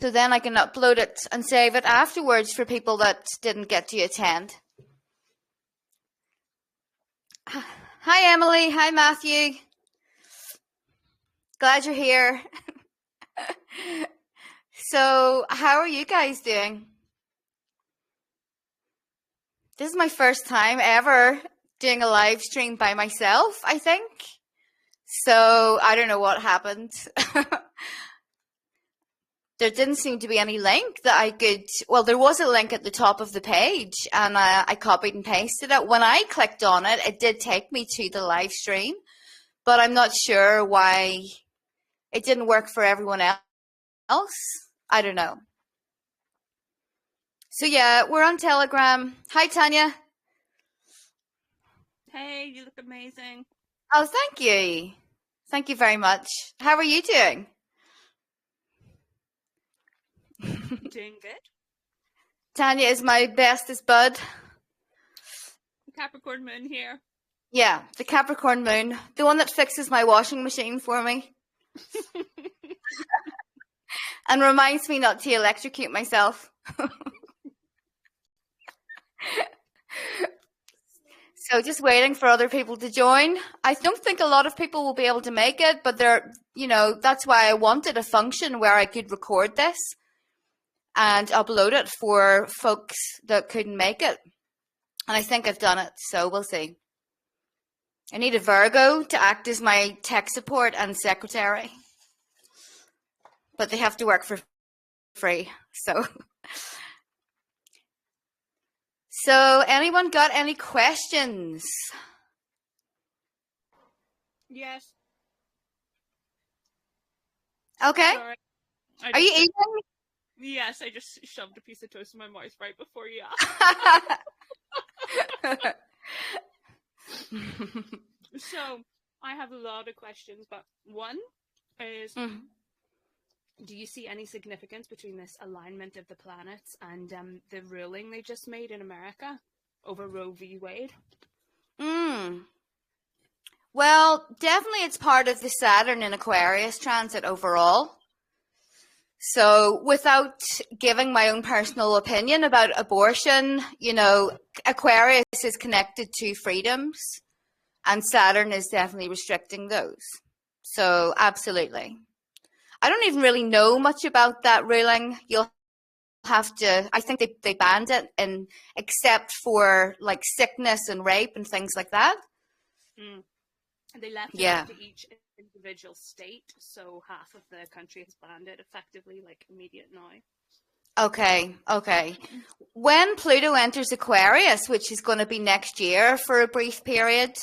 So then I can upload it and save it afterwards for people that didn't get to attend. Hi, Emily. Hi, Matthew. Glad you're here. So, how are you guys doing? This is my first time ever doing a live stream by myself, I think. So, I don't know what happened. There didn't seem to be any link that I could, well, there was a link at the top of the page and I copied and pasted it. When I clicked on it, it did take me to the live stream, but I'm not sure why it didn't work for everyone else. I don't know. So yeah, we're on Telegram. Hi, Tanya. Hey, you look amazing. Oh, thank you. Thank you very much. How are you doing? Doing good. Tanya is my bestest bud. Capricorn moon here. Yeah, the Capricorn moon. The one that fixes my washing machine for me. And reminds me not to electrocute myself. So just waiting for other people to join. I don't think a lot of people will be able to make it, but that's why I wanted a function where I could record this and upload it for folks that couldn't make it. And I think I've done it, so we'll see. I need a Virgo to act as my tech support and secretary. But they have to work for free, so... So, anyone got any questions? Yes. Okay. Sorry. Are you eating? Yes, I just shoved a piece of toast in my mouth right before you asked. So, I have a lot of questions, but one is... Do you see any significance between this alignment of the planets and the ruling they just made in America over Roe v. Wade? Well, definitely it's part of the Saturn in Aquarius transit overall. So without giving my own personal opinion about abortion, Aquarius is connected to freedoms and Saturn is definitely restricting those. So absolutely. I don't even really know much about that ruling. You'll have to, I think they banned it, and except for like sickness and rape and things like that. And they left it up to each individual state, so half of the country has banned it effectively, like immediate now. Okay. When Pluto enters Aquarius, which is going to be next year for a brief period,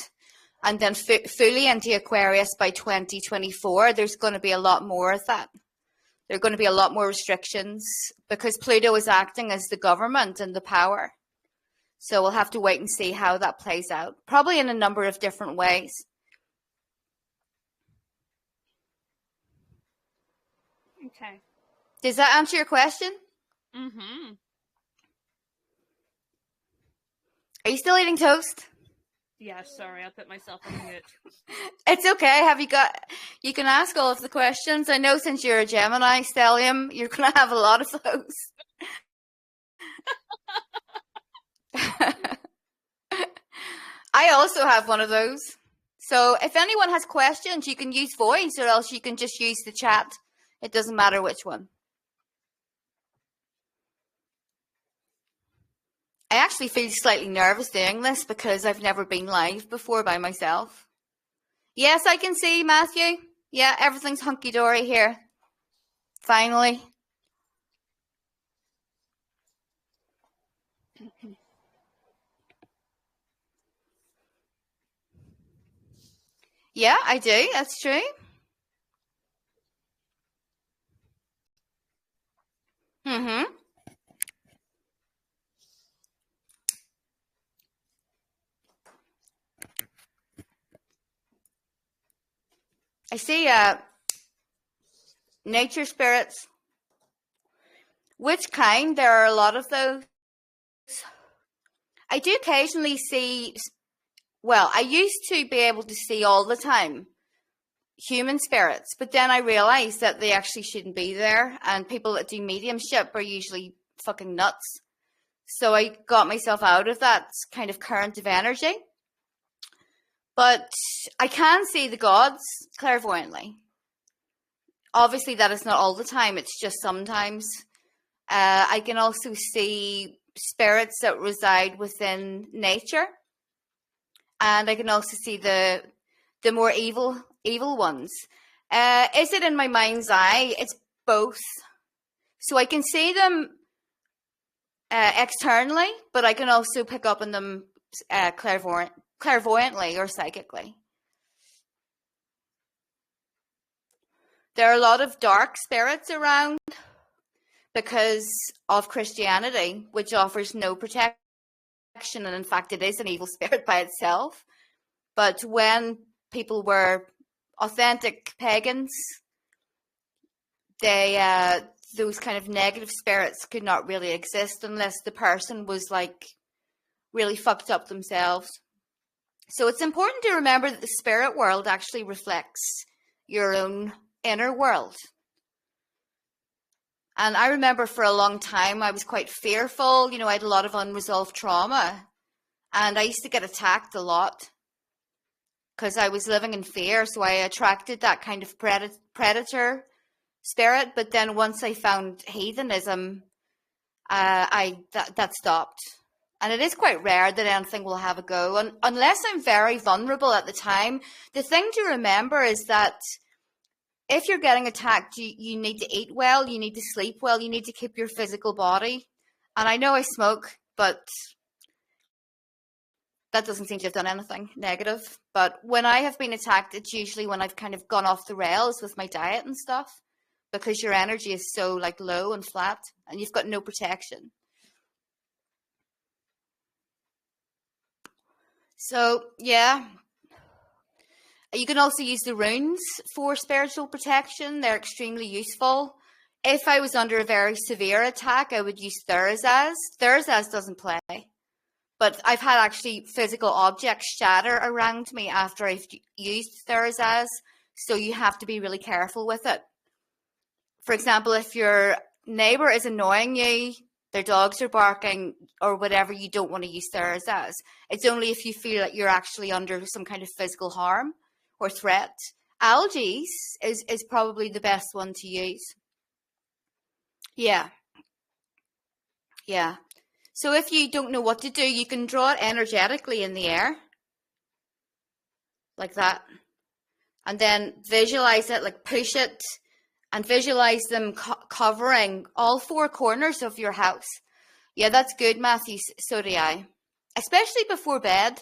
and then fully into Aquarius by 2024, there's going to be a lot more of that. There are going to be a lot more restrictions because Pluto is acting as the government and the power. So we'll have to wait and see how that plays out, probably in a number of different ways. Okay. Does that answer your question? Mm-hmm. Are you still eating toast? Yeah, sorry, I put myself on mute. It's okay. You can ask all of the questions. I know since you're a Gemini, Stellium, you're going to have a lot of those. I also have one of those. So if anyone has questions, you can use voice or else you can just use the chat. It doesn't matter which one. I actually feel slightly nervous doing this because I've never been live before by myself. Yes, I can see, Matthew. Yeah, everything's hunky-dory here. Finally. Yeah, I do. That's true. Mm-hmm. I see nature spirits. Which kind? There are a lot of those. I do occasionally see, well, I used to be able to see all the time, human spirits. But then I realized that they actually shouldn't be there, and people that do mediumship are usually fucking nuts. So I got myself out of that kind of current of energy. But I can see the gods clairvoyantly. Obviously, that is not all the time. It's just sometimes. I can also see spirits that reside within nature. And I can also see the more evil ones. Is it in my mind's eye? It's both. So I can see them externally, but I can also pick up on them clairvoyantly or psychically. There are a lot of dark spirits around because of Christianity, which offers no protection, and in fact it is an evil spirit by itself. But when people were authentic pagans, those kind of negative spirits could not really exist unless the person was like really fucked up themselves. So it's important to remember that the spirit world actually reflects your own inner world. And I remember for a long time I was quite fearful. I had a lot of unresolved trauma, and I used to get attacked a lot because I was living in fear. So I attracted that kind of predator spirit. But then once I found heathenism, that stopped. And it is quite rare that anything will have a go, unless I'm very vulnerable at the time. The thing to remember is that if you're getting attacked, you need to eat well, you need to sleep well, you need to keep your physical body. And I know I smoke, but that doesn't seem to have done anything negative. But when I have been attacked, it's usually when I've kind of gone off the rails with my diet and stuff, because your energy is so like low and flat and you've got no protection. So, yeah. You can also use the runes for spiritual protection. They're extremely useful. If I was under a very severe attack, I would use Thurzaz. Thurzaz doesn't play. But I've had actually physical objects shatter around me after I've used Thurzaz. So you have to be really careful with it. For example, if your neighbor is annoying you, their dogs are barking or whatever, you don't want to use Thurzaz. It's only if you feel that you're actually under some kind of physical harm or threat. Algae is probably the best one to use. Yeah. So if you don't know what to do, you can draw it energetically in the air. Like that. And then visualize it, like push it, and visualize them covering all four corners of your house. Yeah, that's good, Matthew. So do I. Especially before bed.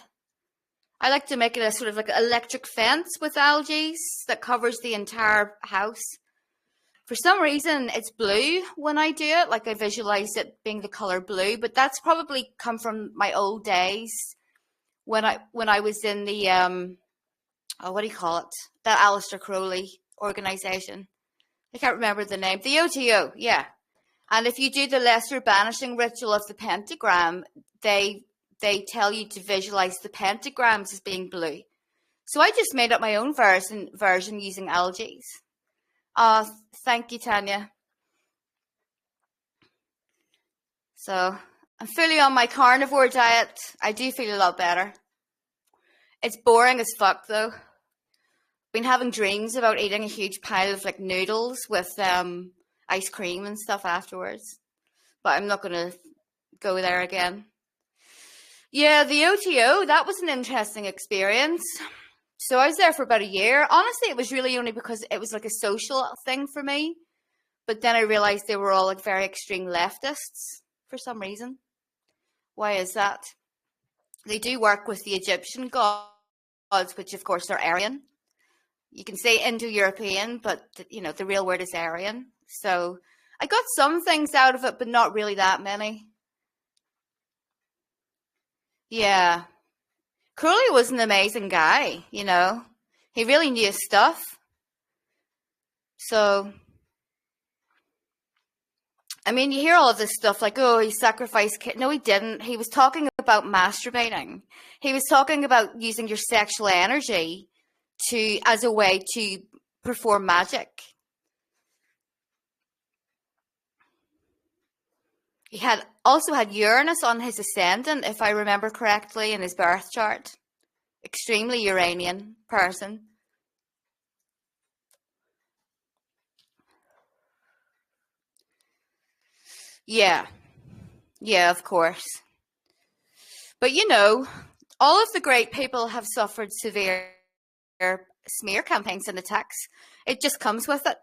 I like to make it a sort of like an electric fence with algae that covers the entire house. For some reason, it's blue when I do it. Like I visualize it being the color blue, but that's probably come from my old days when I was in the what do you call it? That Aleister Crowley organization. I can't remember the name. The OTO, yeah. And if you do the lesser banishing ritual of the pentagram, they tell you to visualize the pentagrams as being blue. So I just made up my own version using algae. Thank you, Tanya. So I'm fully on my carnivore diet. I do feel a lot better. It's boring as fuck though. Been having dreams about eating a huge pile of like noodles with ice cream and stuff afterwards. But I'm not going to go there again. Yeah, the OTO, that was an interesting experience. So I was there for about a year. Honestly, it was really only because it was like a social thing for me. But then I realized they were all like very extreme leftists for some reason. Why is that? They do work with the Egyptian gods, which of course are Aryan. You can say Indo-European, but the real word is Aryan. So I got some things out of it, but not really that many. Yeah. Crowley was an amazing guy, He really knew his stuff. So, I mean, you hear all of this stuff like, oh, he sacrificed kids. No, he didn't. He was talking about masturbating. He was talking about using your sexual energy as a way to perform magic. He also had Uranus on his ascendant, if I remember correctly, in his birth chart. Extremely Uranian person. Yeah, of course. But all of the great people have suffered severe smear campaigns and attacks. It just comes with it.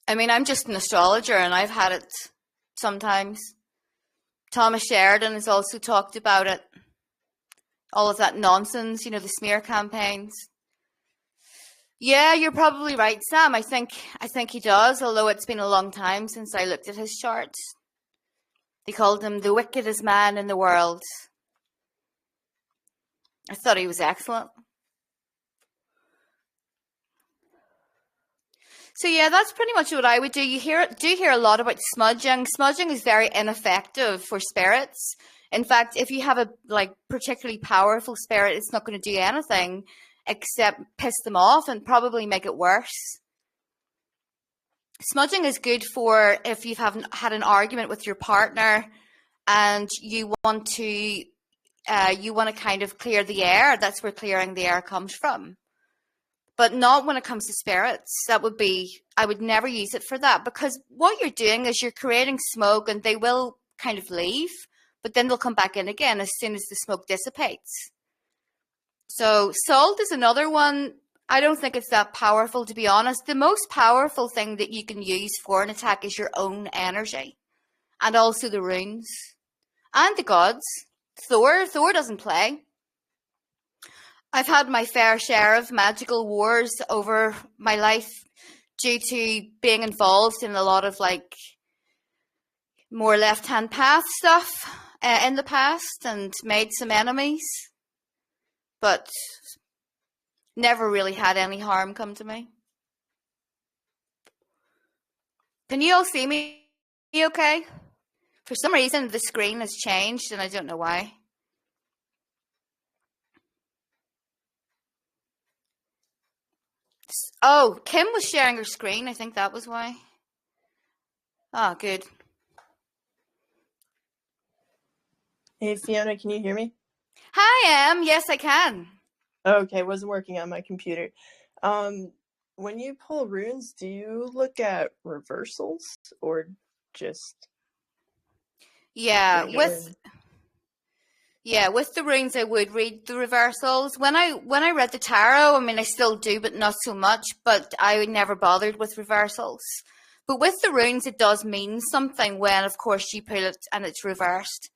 I mean, I'm just an astrologer and I've had it sometimes. Thomas Sheridan has also talked about it. All of that nonsense, the smear campaigns. Yeah, you're probably right, Sam. I think he does, although it's been a long time since I looked at his chart. They called him the wickedest man in the world. I thought he was excellent. So yeah, that's pretty much what I would do. You do hear a lot about smudging. Smudging is very ineffective for spirits. In fact, if you have a particularly powerful spirit, it's not going to do anything except piss them off and probably make it worse. Smudging is good for if you haven't had an argument with your partner and you want to kind of clear the air. That's where clearing the air comes from. But not when it comes to spirits. I would never use it for that, because what you're doing is you're creating smoke and they will kind of leave, but then they'll come back in again as soon as the smoke dissipates. So salt is another one. I don't think it's that powerful, to be honest. The most powerful thing that you can use for an attack is your own energy, and also the runes and the gods. Thor doesn't play. I've had my fair share of magical wars over my life due to being involved in a lot of more left-hand path stuff in the past and made some enemies, but never really had any harm come to me. Can you all see me okay? For some reason, the screen has changed and I don't know why. Oh, Kim was sharing her screen. I think that was why. Oh, good. Hey, Fiona, can you hear me? Hi, Em. Yes, I can. Okay, wasn't working on my computer. When you pull runes, do you look at reversals or just... Yeah, with the runes, I would read the reversals. When I read the tarot, I mean, I still do, but not so much. But I never bothered with reversals. But with the runes, it does mean something when, of course, you pull it and it's reversed.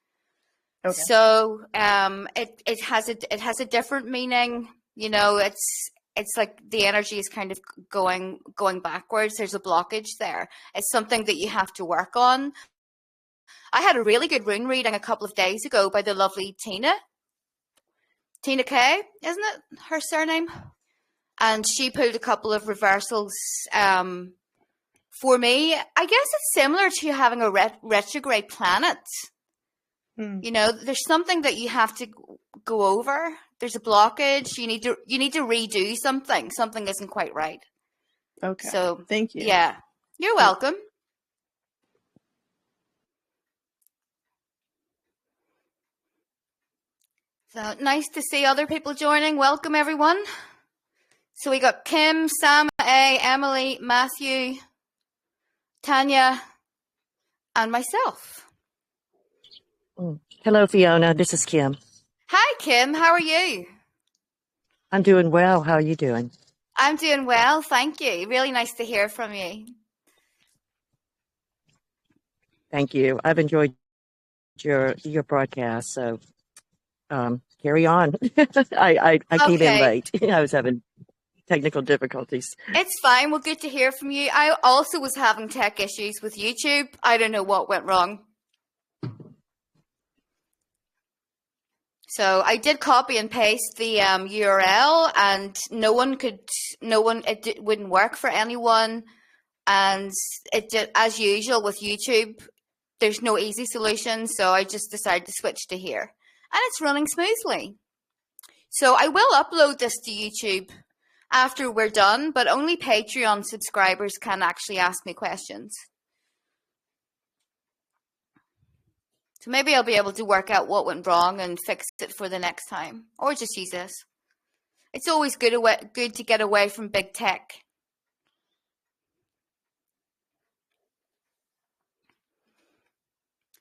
Okay. So, it has a different meaning. It's like the energy is kind of going backwards. There's a blockage there. It's something that you have to work on. I had a really good rune reading a couple of days ago by the lovely Tina K, isn't it her surname? And she pulled a couple of reversals for me. I guess it's similar to having a retrograde planet. There's something that you have to go over. There's a blockage. You need to redo something. Something isn't quite right. Okay. So thank you. Yeah, you're welcome. So nice to see other people joining. Welcome, everyone. So we got Kim, Sam, A, Emily, Matthew, Tanya, and myself. Hello, Fiona. This is Kim. Hi, Kim. How are you? I'm doing well. How are you doing? I'm doing well. Thank you. Really nice to hear from you. Thank you. I've enjoyed your broadcast. So carry on. I came in late. I was having technical difficulties. It's fine. Well, good to hear from you. I also was having tech issues with YouTube. I don't know what went wrong. So I did copy and paste the URL, and it wouldn't work for anyone. And it did, as usual with YouTube, there's no easy solution. So I just decided to switch to here, and it's running smoothly. So I will upload this to YouTube after we're done, but only Patreon subscribers can actually ask me questions. So maybe I'll be able to work out what went wrong and fix it for the next time, or just use this. It's always good to get away from big tech.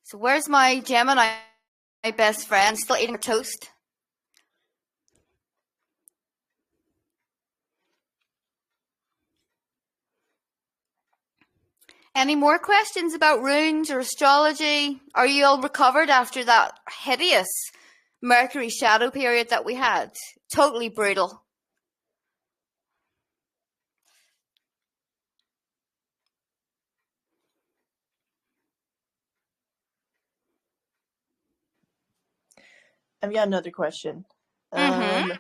So where's my Gemini, my best friend? Still eating her toast? Any more questions about runes or astrology? Are you all recovered after that hideous Mercury shadow period that we had? Totally brutal. I've got another question. Mm-hmm.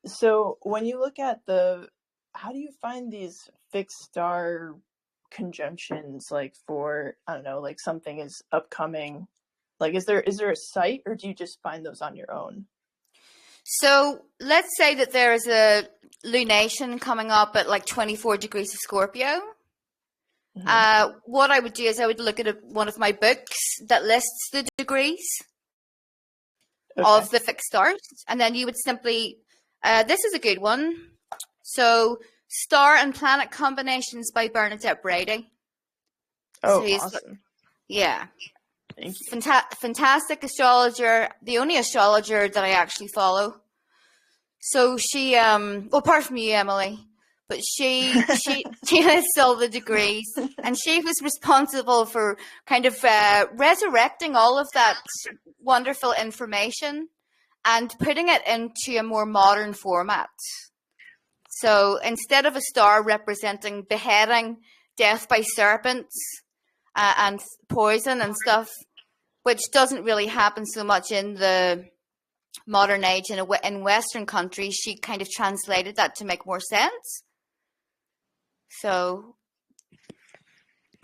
So when you look at how do you find these fixed star conjunctions, like for, I don't know, like something is upcoming? Like, is there a site, or do you just find those on your own? So let's say that there is a lunation coming up at like 24 degrees of Scorpio. Mm-hmm. What I would do is I would look at one of my books that lists the degrees of the fixed stars, and then you would simply, this is a good one. So, Star and Planet Combinations by Bernadette Brady. Oh, so awesome. Yeah. Thank you. Fantastic astrologer, the only astrologer that I actually follow. So she, well, apart from you, Emily, but she lists all the degrees, and she was responsible for kind of resurrecting all of that wonderful information and putting it into a more modern format. So instead of a star representing beheading, death by serpents, and poison and stuff, which doesn't really happen so much in the modern age in Western countries, she kind of translated that to make more sense. So,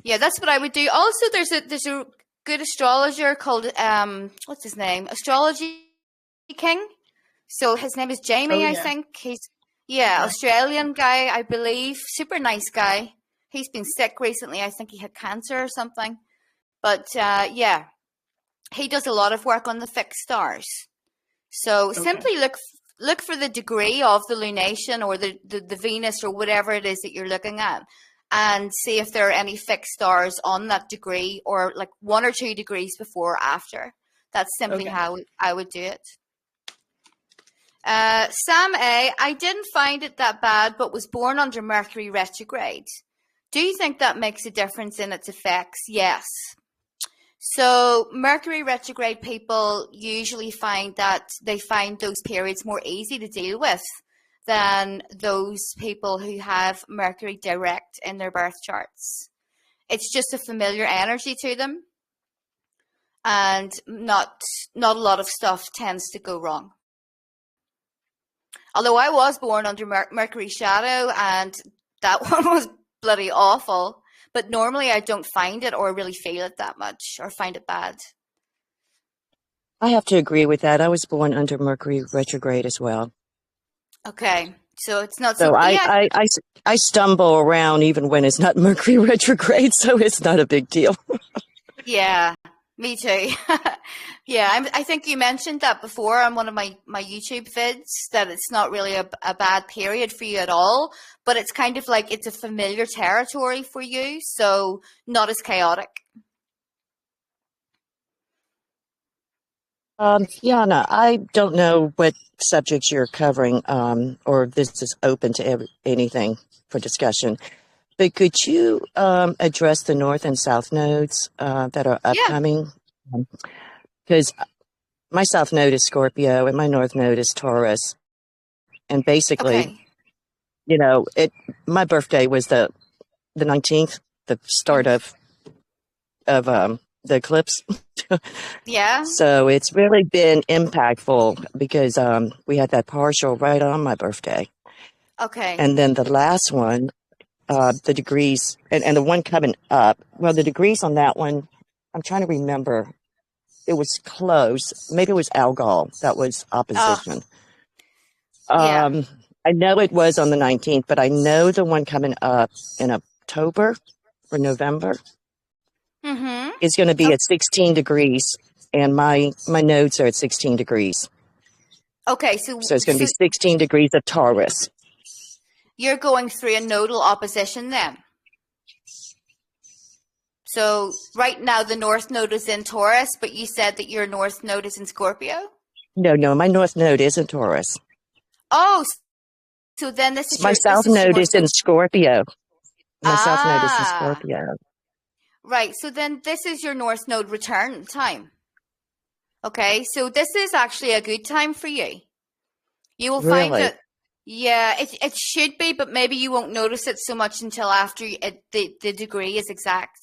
yeah, that's what I would do. Also, there's a good astrologer called what's his name? Astrology King. So his name is Jamie, I think. He's Australian guy, I believe. Super nice guy. He's been sick recently. I think he had cancer or something. But yeah, he does a lot of work on the fixed stars. So simply look for the degree of the lunation or the Venus or whatever it is that you're looking at, and see if there are any fixed stars on that degree, or like 1 or 2 degrees before or after. That's simply how I would do it. Sam A, I didn't find it that bad, but was born under Mercury retrograde. Do you think that makes a difference in its effects? Yes. So Mercury retrograde people usually find that they find those periods more easy to deal with than those people who have Mercury direct in their birth charts. It's just a familiar energy to them, and not a lot of stuff tends to go wrong. Although I was born under Mercury shadow, and that one was bloody awful. But normally I don't find it or really feel it that much or find it bad. I have to agree with that. I was born under Mercury retrograde as well. Okay. So it's not so I stumble around even when it's not Mercury retrograde, so it's not a big deal. Yeah, me too. Yeah, I think you mentioned that before on one of my YouTube vids, that it's not really a bad period for you at all, but it's kind of like it's a familiar territory for you, so not as chaotic. Yana, I don't know what subjects you're covering, or this is open to anything for discussion, but could you address the North and South nodes that are upcoming? Because my South node is Scorpio and my North node is Taurus. And basically, my birthday was the 19th, the start of the eclipse. Yeah. So it's really been impactful because we had that partial right on my birthday. Okay. And then the last one, the degrees, and the one coming up, well, the degrees on that one, I'm trying to remember. it was close. Maybe it was Algol that was opposition. Yeah. I know it was on the 19th, but I know the one coming up in October or November Mm-hmm. is going to be at 16 degrees, and my nodes are at 16 degrees. Okay, So it's going to be 16 degrees of Taurus. you're going through a nodal opposition then. So right now the North Node is in Taurus, but you said that your North Node is in Scorpio? No, my North Node is in Taurus. Oh, so then this is My South Node is in Scorpio. My South Node is in Ah, Scorpio. right. So then this is your North Node return time. Okay, so this is actually a good time for you. You will find Really? that, yeah, it should be, but maybe you won't notice it so much until after the degree is exact.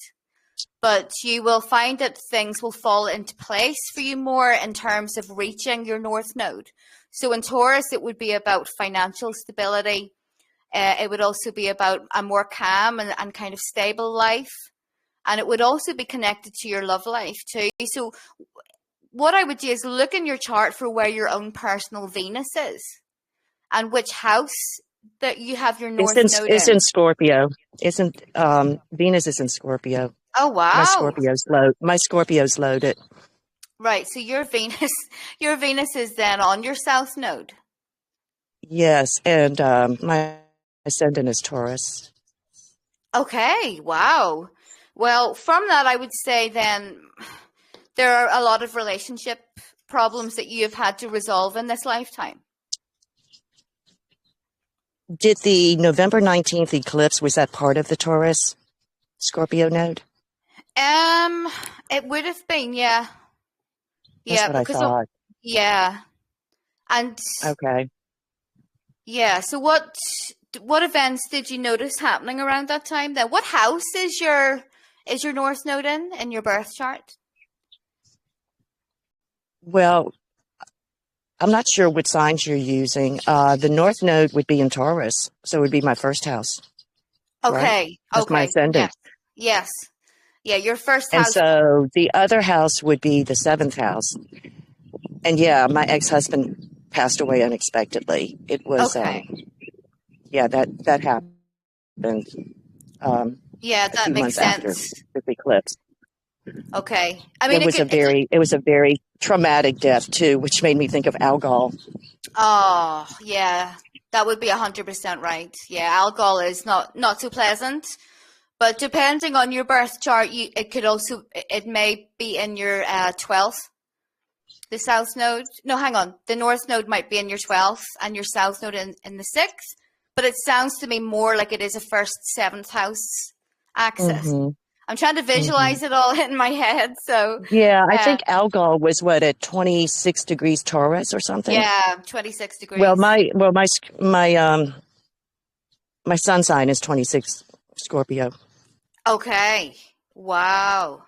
But you will find that things will fall into place for you more in terms of reaching your North Node. So in Taurus, it would be about financial stability. It would also be about a more calm and kind of stable life. And it would also be connected to your love life too. So what I would do is look in your chart for where your own personal Venus is and which house that you have your North Node It's in. in Scorpio. Isn't Venus is in Scorpio. Oh, wow. My Scorpio's loaded. Right. So your Venus is then on your South Node. Yes, and my ascendant is Taurus. Okay. Wow. Well, from that, I would say then there are a lot of relationship problems that you have had to resolve in this lifetime. Did the November 19th eclipse, was that part of the Taurus Scorpio node? It would have been, yeah. That's Yeah, what I because thought. yeah. And Okay. yeah, so what events did you notice happening around that time then? What house is your North Node in your birth chart? Well, I'm not sure what signs you're using. The North Node would be in Taurus, so it would be my first house. Right? Okay. That's my Okay. ascendant. Yes. Yeah, your first And house. so the other house would be the seventh house. And yeah, my ex-husband passed away unexpectedly. It was, Okay. yeah, that happened Yeah, a that few makes months after sense. this eclipse. Okay. I mean, It was a very traumatic death too, which made me think of Algol. oh, yeah. That would be 100% right. Yeah, Algol is not so pleasant. But depending on your birth chart, it may be in your 12th. The South Node. No, hang on. The North Node might be in your 12th and your South Node in the 6th. But it sounds to me more like it is a first 7th house axis. Mm-hmm. I'm trying to visualize it all in my head. So yeah, I think Algol was at 26 degrees Taurus or something. yeah, 26 degrees. Well, my sun sign is 26 Scorpio. Okay. Wow.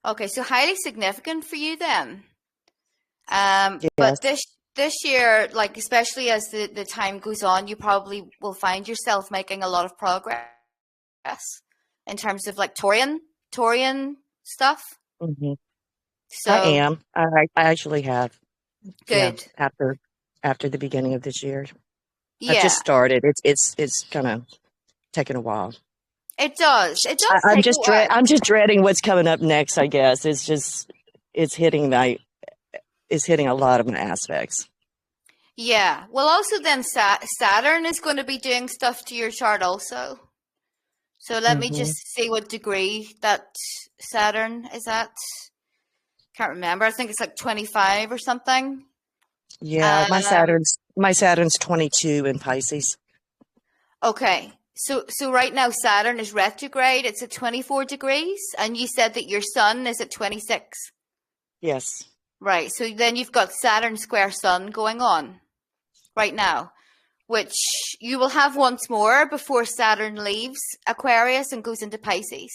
Okay, so highly significant for you then. Yes. But this year, like especially as the time goes on, you probably will find yourself making a lot of progress in terms of like Taurian stuff. Mm-hmm. So I am. I actually have. good. Yeah, after the beginning of this year. Yeah, I've just started. It's kind of taken a while. it does. It does I'm take just a while. I'm just dreading what's coming up next. I guess it's hitting a lot of my aspects. Yeah. Well, also then Saturn is going to be doing stuff to your chart also. So let me Mm-hmm. just see what degree that Saturn is at. Can't remember. I think it's like 25 or something. Yeah, my Um, Saturn's 22 in Pisces. okay. So right now Saturn is retrograde. It's at 24 degrees, and you said that your sun is at 26. Yes. Right. So then you've got Saturn square Sun going on right now, which you will have once more before Saturn leaves Aquarius and goes into Pisces.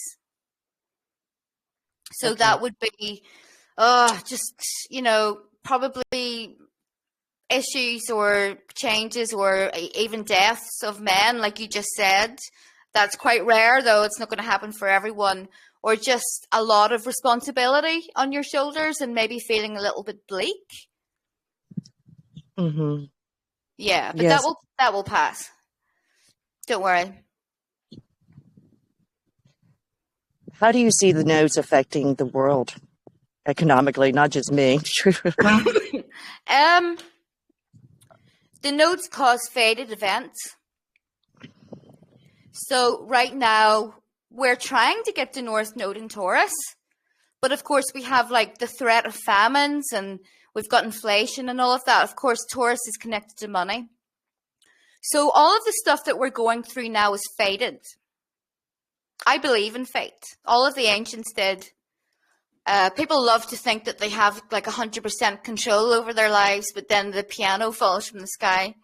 So Okay. that would be, just, probably issues or changes or even deaths of men, like you just said. That's quite rare, though. It's not going to happen for everyone. or just a lot of responsibility on your shoulders and maybe feeling a little bit bleak. Mm-hmm. Yeah, but Yes. that will pass. Don't worry. How do you see the nodes affecting the world economically, not just me? The nodes cause fated events. So right now we're trying to get the North Node in Taurus, but of course we have like the threat of famines and we've got inflation and all of that. Of course, Taurus is connected to money. So all of the stuff that we're going through now is fated. I believe in fate. All of the ancients did. People love to think that they have like 100% control over their lives, but then the piano falls from the sky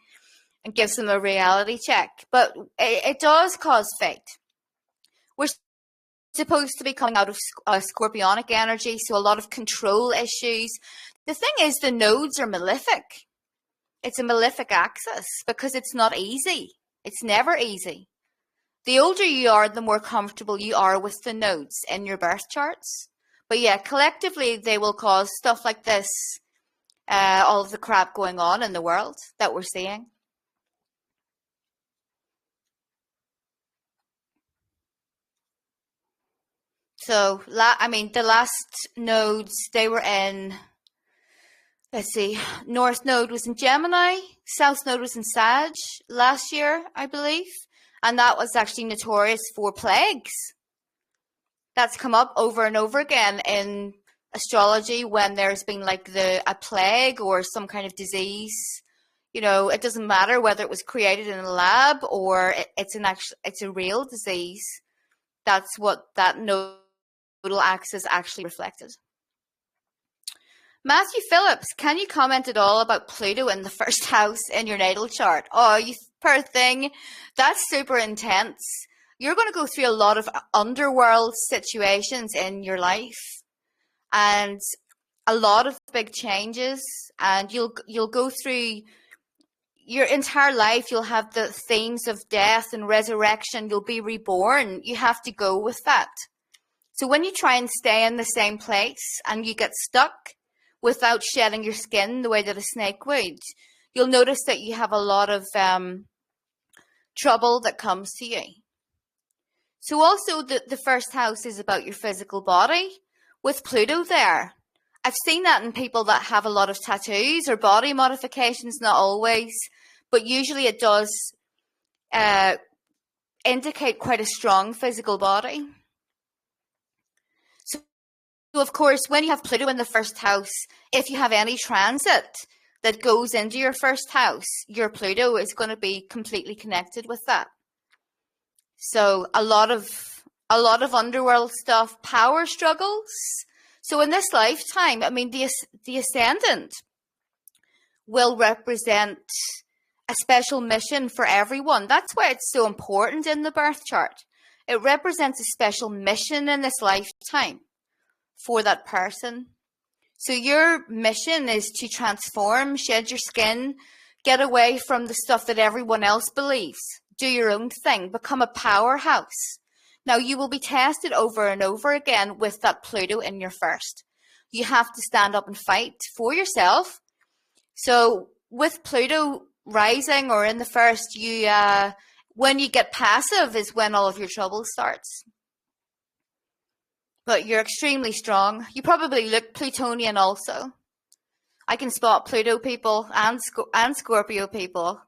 and gives them a reality check. But it does cause fate. We're supposed to be coming out of scorpionic energy, so a lot of control issues. The thing is, the nodes are malefic. It's a malefic axis because it's not easy. It's never easy. The older you are, the more comfortable you are with the nodes in your birth charts. But yeah, collectively, they will cause stuff like this, all of the crap going on in the world that we're seeing. So, the last nodes, they were in, let's see, North Node was in Gemini, South Node was in Sag last year, I believe. And that was actually notorious for plagues. That's come up over and over again in astrology when there's been like a plague or some kind of disease. You know, it doesn't matter whether it was created in a lab or it's a real disease. That's what that nodal axis actually reflected. Matthew Phillips, can you comment at all about Pluto in the first house in your natal chart? Oh, you poor thing. That's super intense. You're going to go through a lot of underworld situations in your life and a lot of big changes, and you'll go through your entire life. You'll have the themes of death and resurrection. You'll be reborn. You have to go with that. So when you try and stay in the same place and you get stuck without shedding your skin the way that a snake would, you'll notice that you have a lot of trouble that comes to you. So also the first house is about your physical body with Pluto there. I've seen that in people that have a lot of tattoos or body modifications, not always, but usually it does indicate quite a strong physical body. So of course, when you have Pluto in the first house, if you have any transit that goes into your first house, your Pluto is going to be completely connected with that. So a lot of underworld stuff, power struggles. So in this lifetime, I mean, the ascendant will represent a special mission for everyone. That's why it's so important in the birth chart. It represents a special mission in this lifetime for that person. So your mission is to transform, shed your skin, get away from the stuff that everyone else believes. Do your own thing, become a powerhouse. Now, you will be tested over and over again with that Pluto in your first. You have to stand up and fight for yourself. So with Pluto rising or in the first, when you get passive is when all of your trouble starts. But you're extremely strong. You probably look Plutonian also. I can spot Pluto people and Scorpio people.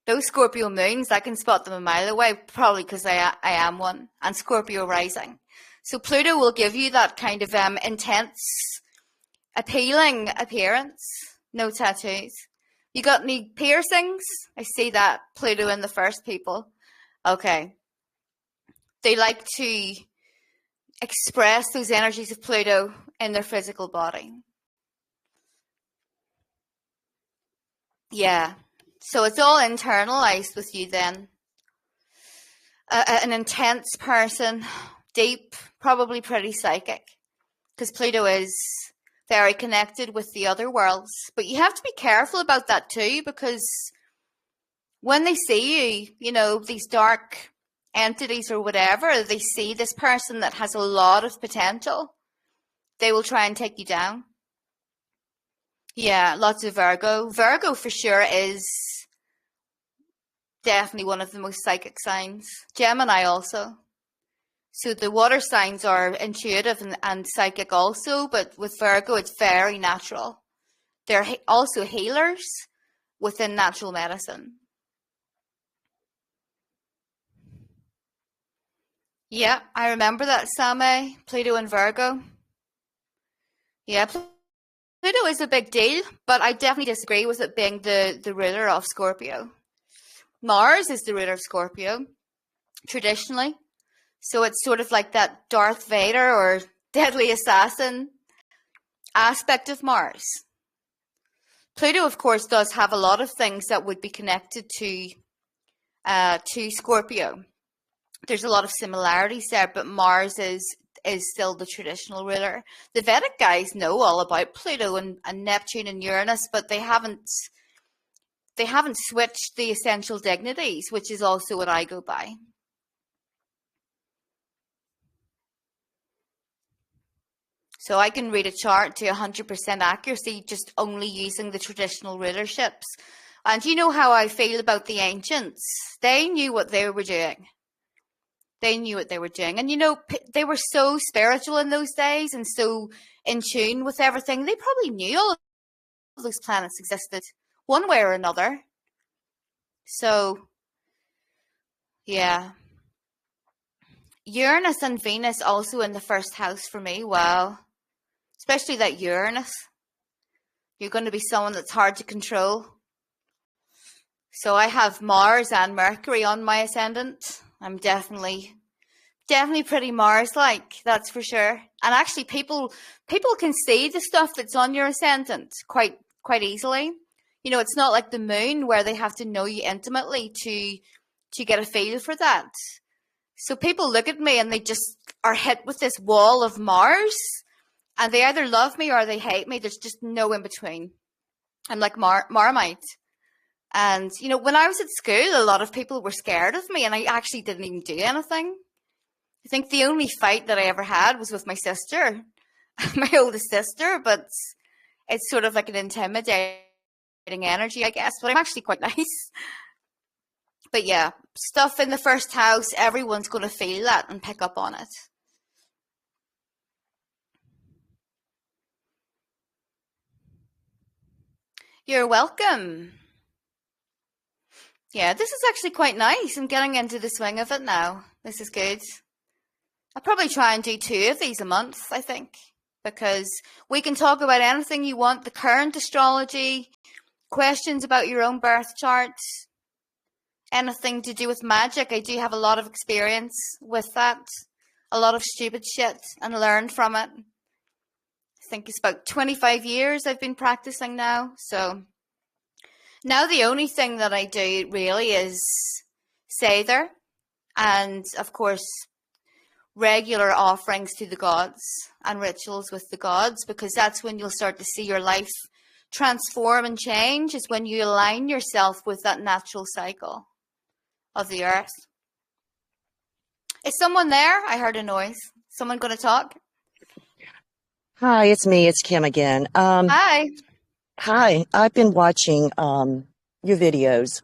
Those Scorpio moons, I can spot them a mile away, probably because I am one, and Scorpio rising. So Pluto will give you that kind of intense, appealing appearance. No tattoos. You got any piercings? I see that, Pluto in the first people. Okay. They like to express those energies of Pluto in their physical body. Yeah. So it's all internalized with you then. An intense person, deep, probably pretty psychic, because Pluto is very connected with the other worlds. But you have to be careful about that too, because when they see you, you know, these dark entities or whatever, they see this person that has a lot of potential, they will try and take you down. Yeah, lots of Virgo. Virgo for sure is definitely one of the most psychic signs. Gemini also. So the water signs are intuitive and psychic also, but with Virgo, it's very natural. They're also healers within natural medicine. Yeah, I remember that, Same. Pluto and Virgo. Yeah, Pluto is a big deal, but I definitely disagree with it being the ruler of Scorpio. Mars is the ruler of Scorpio, traditionally. So it's sort of like that Darth Vader or deadly assassin aspect of Mars. Pluto, of course, does have a lot of things that would be connected to Scorpio. There's a lot of similarities there, but Mars is still the traditional ruler. The Vedic guys know all about Pluto and Neptune and Uranus, but they haven't switched the essential dignities, which is also what I go by. So I can read a chart to 100% accuracy just only using the traditional rulerships. And you know how I feel about the ancients. They knew what they were doing. They knew what they were doing. And, you know, they were so spiritual in those days and so in tune with everything. They probably knew all of those planets existed one way or another. So, yeah. Uranus and Venus also in the first house for me. Wow. Especially that Uranus. You're going to be someone that's hard to control. So I have Mars and Mercury on my ascendant. I'm definitely pretty Mars-like, that's for sure. And actually, people can see the stuff that's on your ascendant quite easily. You know, it's not like the moon where they have to know you intimately to get a feel for that. So people look at me and they just are hit with this wall of Mars, and they either love me or they hate me. There's just no in between. I'm like Marmite. And, you know, when I was at school, a lot of people were scared of me, and I actually didn't even do anything. I think the only fight that I ever had was with my sister, my oldest sister, but it's sort of like an intimidating energy, I guess, but I'm actually quite nice. But yeah, stuff in the first house, everyone's going to feel that and pick up on it. You're welcome. Yeah, this is actually quite nice. I'm getting into the swing of it now. This is good. I'll probably try and do 2 of these a month, I think, because we can talk about anything you want, the current astrology, questions about your own birth chart, anything to do with magic. I do have a lot of experience with that, a lot of stupid shit, and learned from it. I think it's about 25 years I've been practicing now, so now the only thing that I do really is Seder, and of course regular offerings to the gods and rituals with the gods, because that's when you'll start to see your life transform and change, is when you align yourself with that natural cycle of the earth. Is someone there? I heard a noise. Someone going to talk? Hi, it's me. It's Kim again. Hi. Hi, I've been watching your videos,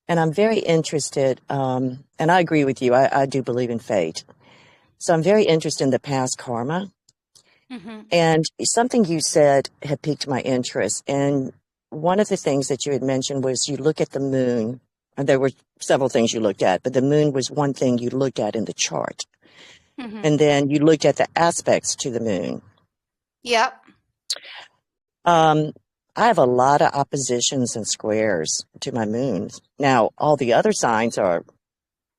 and I'm very interested, and I agree with you. I do believe in fate. So I'm very interested in the past karma. Mm-hmm. And something you said had piqued my interest. And one of the things that you had mentioned was you look at the moon. And there were several things you looked at, but the moon was one thing you looked at in the chart. Mm-hmm. And then you looked at the aspects to the moon. Yep. I have a lot of oppositions and squares to my moon. Now, all the other signs are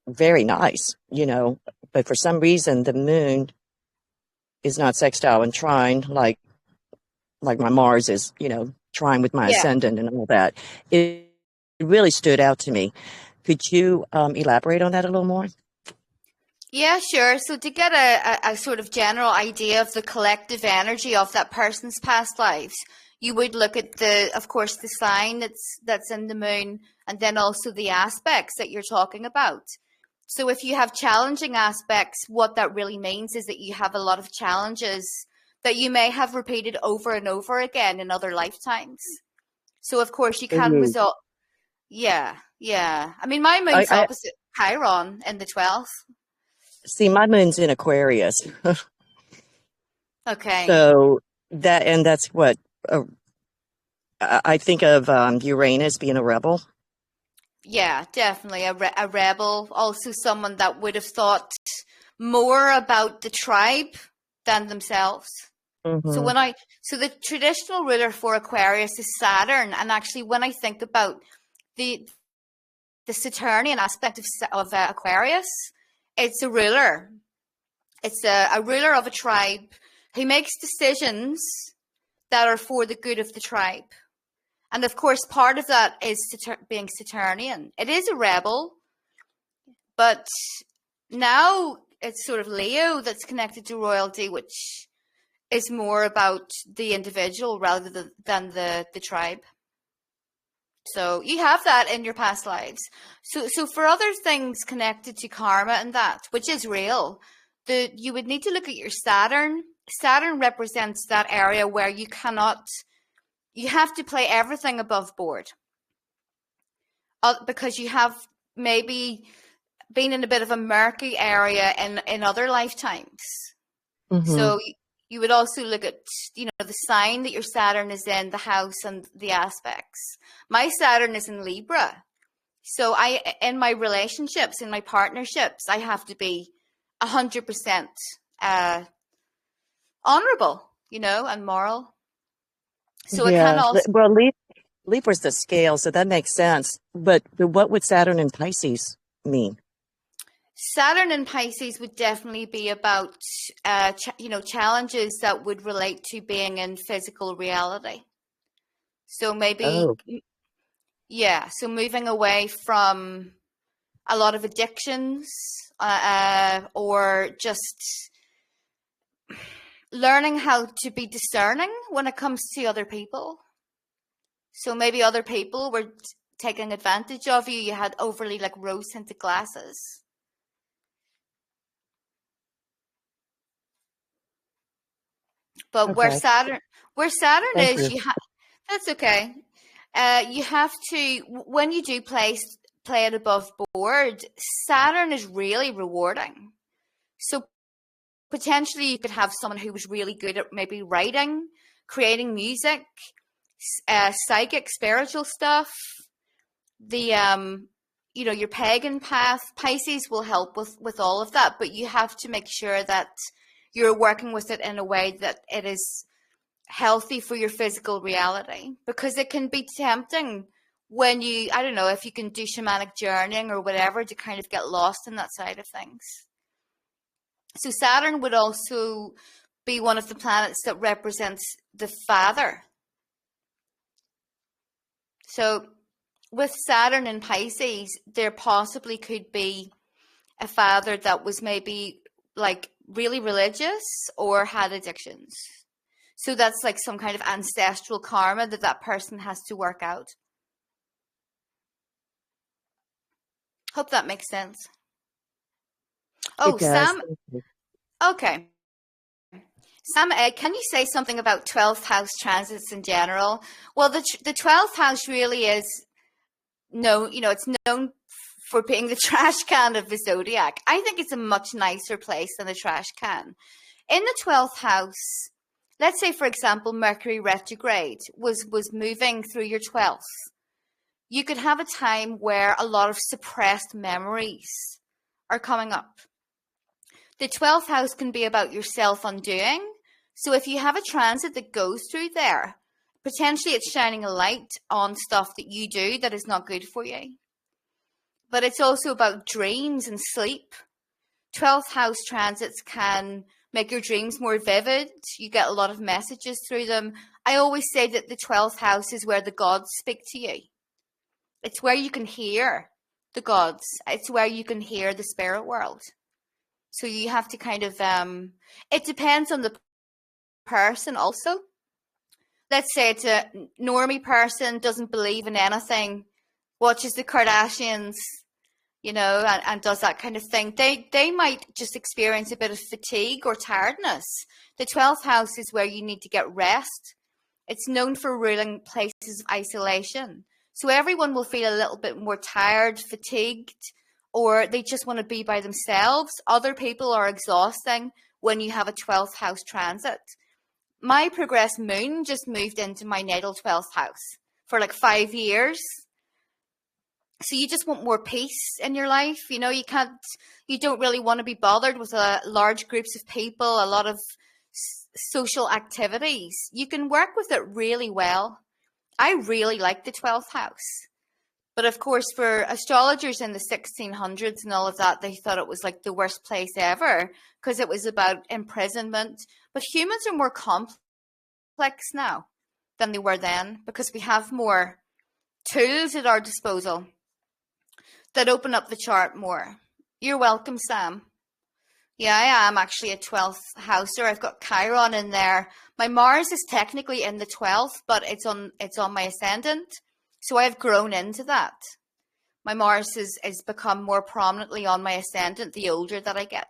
very nice, you know, but for some reason the moon is not sextile and trine like my Mars is, you know, trine with my ascendant and all that. It really stood out to me. Could you elaborate on that a little more? Yeah, sure. So to get a sort of general idea of the collective energy of that person's past lives, you would look at of course, the sign that's in the moon, and then also the aspects that you're talking about. So if you have challenging aspects, what that really means is that you have a lot of challenges that you may have repeated over and over again in other lifetimes. So of course you can Ooh. result. Yeah, yeah. I mean, my moon's I opposite Chiron in the 12th. see my moon's in Aquarius. Okay. So that's what I think of Uranus being a rebel. Yeah, definitely a rebel. Also someone that would have thought more about the tribe than themselves. Hmm. So the traditional ruler for Aquarius is Saturn, and actually when I think about the Saturnian aspect of Aquarius, it's a ruler. It's a ruler of a tribe who makes decisions that are for the good of the tribe. And of course, part of that is being Saturnian. It is a rebel, but now it's sort of Leo that's connected to royalty, which is more about the individual rather than the tribe. So you have that in your past lives. So for other things connected to karma and that, which is real, you would need to look at your Saturn. Saturn represents that area where you have to play everything above board. Because you have maybe been in a bit of a murky area in other lifetimes. Hmm. So you would also look at, the sign that your Saturn is in, the house and the aspects. My Saturn is in Libra. So in my relationships, in my partnerships, I have to be 100% honorable, and moral. So it can Yeah. also, Well, Libra's the scale, so that makes sense. But what would Saturn and Pisces mean? Saturn in Pisces would definitely be about, challenges that would relate to being in physical reality. So maybe, Oh, yeah, so moving away from a lot of addictions, or just learning how to be discerning when it comes to other people. So maybe other people were taking advantage of you. You had overly rose tinted glasses. But okay. where Saturn Thank is, you. that's okay. You have to, when you do play it above board, Saturn is really rewarding. So potentially you could have someone who was really good at maybe writing, creating music, psychic, spiritual stuff. Your pagan path, Pisces will help with all of that, but you have to make sure that you're working with it in a way that it is healthy for your physical reality, because it can be tempting when I don't know, if you can do shamanic journeying or whatever, to kind of get lost in that side of things. So Saturn would also be one of the planets that represents the father. So with Saturn in Pisces, there possibly could be a father that was maybe really religious or had addictions. So that's some kind of ancestral karma that person has to work out. Hope that makes sense. It Oh, does. Sam. Thank you. Okay. Sam, can you say something about 12th house transits in general? Well, the 12th house really is it's known for being the trash can of the zodiac. I think it's a much nicer place than the trash can. In the 12th house, let's say, for example, Mercury retrograde was moving through your 12th. You could have a time where a lot of suppressed memories are coming up. The 12th house can be about your self-undoing. So if you have a transit that goes through there, potentially it's shining a light on stuff that you do that is not good for you. But it's also about dreams and sleep. 12th house transits can make your dreams more vivid. You get a lot of messages through them. I always say that the 12th house is where the gods speak to you. It's where you can hear the gods. It's where you can hear the spirit world. So you have to kind of, it depends on the person also. Let's say it's a normie person, doesn't believe in anything, watches the Kardashians, and does that kind of thing, they might just experience a bit of fatigue or tiredness. The 12th house is where you need to get rest. It's known for ruling places of isolation. So everyone will feel a little bit more tired, fatigued, or they just want to be by themselves. Other people are exhausting when you have a 12th house transit. My progressed moon just moved into my natal 12th house for like 5 years. So you just want more peace in your life. You don't really want to be bothered with large groups of people, a lot of social activities. You can work with it really well. I really like the 12th house. But of course, for astrologers in the 1600s and all of that, they thought it was like the worst place ever because it was about imprisonment. But humans are more complex now than they were then because we have more tools at our disposal that open up the chart more. You're welcome, Sam. Yeah, I am actually a 12th houser. I've got Chiron in there. My Mars is technically in the 12th, but it's on my ascendant. So I've grown into that. My Mars has become more prominently on my ascendant the older that I get.